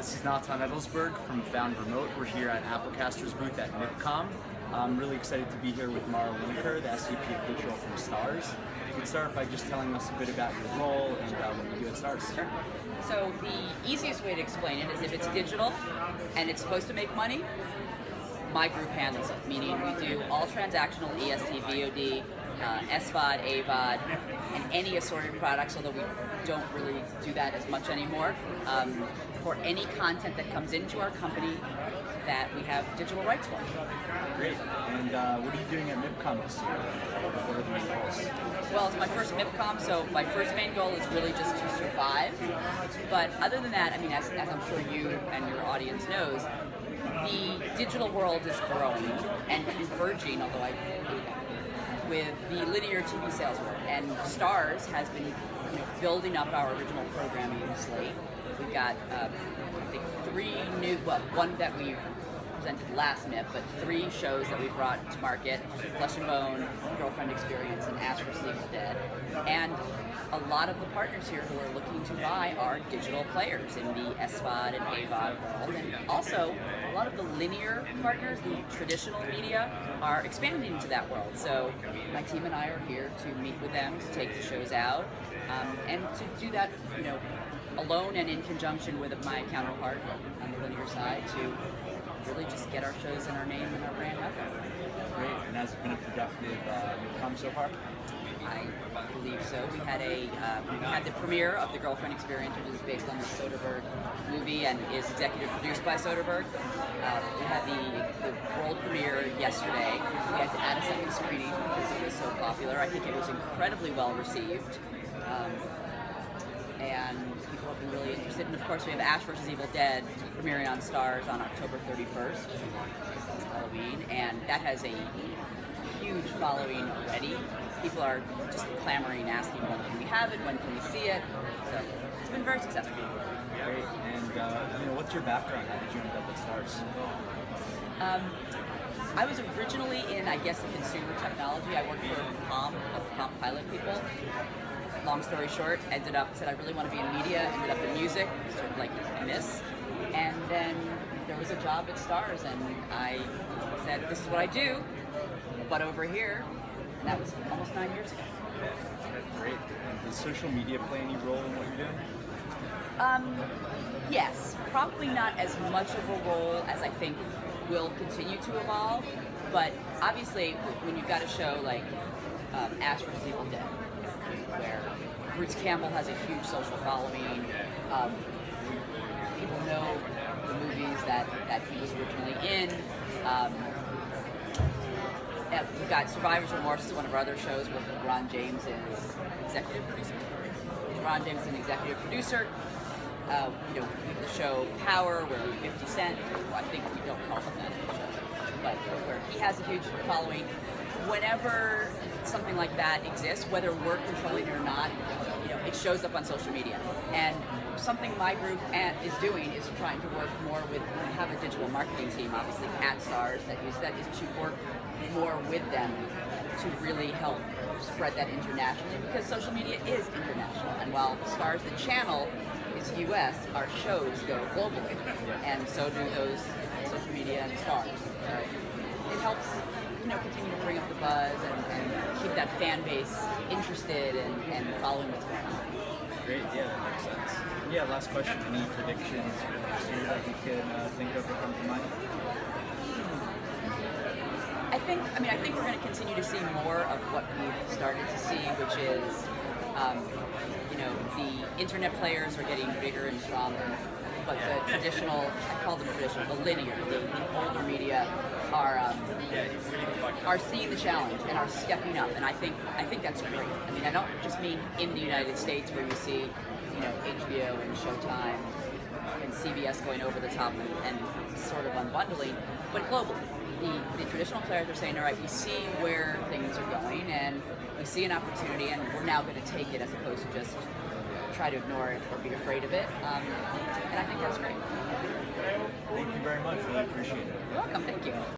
This is Nathan Edelsberg from Found Remote. We're here at Applecaster's booth at MIPCOM. I'm really excited to be here with Winkour, the SVP of Digital from Starz. You can start by just telling us a bit about your role and what you do at Starz. Sure. So the easiest way to explain it is if it's digital and it's supposed to make money, my group handles it, meaning we do all transactional EST, VOD, SVOD, AVOD, and any assorted products, although we don't really do that as much anymore, for any content that comes into our company that we have digital rights for. Great. And what are you doing at MIPCOM this year? What are the main goals? Well, it's my first MIPCOM, so my first main goal is really just to survive. But other than that, I mean, as I'm sure you and your audience knows, the digital world is growing and converging, although with the linear TV sales world. And Starz has been building up our original programming slate. We've got, I think, one that we presented last MIP, but 3 shows that we brought to market: Flesh and Bone, Girlfriend Experience, and Ash vs. Evil Dead. And a lot of the partners here who are looking to buy are digital players in the SVOD and AVOD world. And also, a lot of the linear partners, the traditional media, are expanding into that world. So my team and I are here to meet with them, to take the shows out, and to do that, alone and in conjunction with my counterpart on the linear side, to really just get our shows and our name and our brand out there. Great. And has it been a productive MIPCOM so far? I believe so. We had the premiere of the Girlfriend Experience, which is based on the Soderbergh movie and is executive produced by Soderbergh. We had the world premiere yesterday. We had to add a second screening because it was so popular. I think it was incredibly well received. And people have been really interested. And of course, we have Ash vs. Evil Dead premiering on Starz on October 31st, because that's Halloween, and that has a huge following already. People are just clamoring, asking when can we have it, when can we see it. So it's been very successful. Great. And what's your background? How did you end up at Starz? I was originally in, I guess, consumer technology. I worked for Palm Pilot people. Long story short, said I really want to be in media, ended up in music, sort of like this. And then there was a job at Starz, and I said, this is what I do, but over here. And that was almost 9 years ago. Great. And does social media play any role in what you're doing? Yes, probably not as much of a role as I think will continue to evolve, but obviously when you've got a show like Ash vs. Evil Dead, where Bruce Campbell has a huge social following, people know the movies that he was originally in. We've got Survivor's Remorse is one of our other shows where Ron James is executive producer. Ron James is an executive producer. The show Power, where 50 Cent, I think we don't call him that in the show, but where he has a huge following. Whenever something like that exists, whether we're controlling it or not, it shows up on social media. And something my group is doing is trying to work more with, we have a digital marketing team, obviously, at Starz, that is to work more with them to really help spread that internationally, because social media is international. And while Starz, the channel, is US, our shows go globally, and so do those social media and Starz. So it helps, continue to bring up the buzz and keep that fan base interested and following what's going on. Great, yeah, that makes sense. Yeah, last question. Any predictions for next year that you can think of that come to mind? I think we're going to continue to see more of what we've started to see, which is, the internet players are getting bigger and stronger, but the traditional, I call them traditional, the linear, the older media are seeing the challenge and are stepping up, and I think that's great. I mean, I don't just mean in the United States where you see, HBO and Showtime and CBS going over the top and sort of unbundling, but globally. The traditional players are saying, all right, we see where things are going, and we see an opportunity, and we're now going to take it as opposed to just try to ignore it or be afraid of it. And I think that's great. Thank you very much. Really appreciate it. You're welcome. Thank you.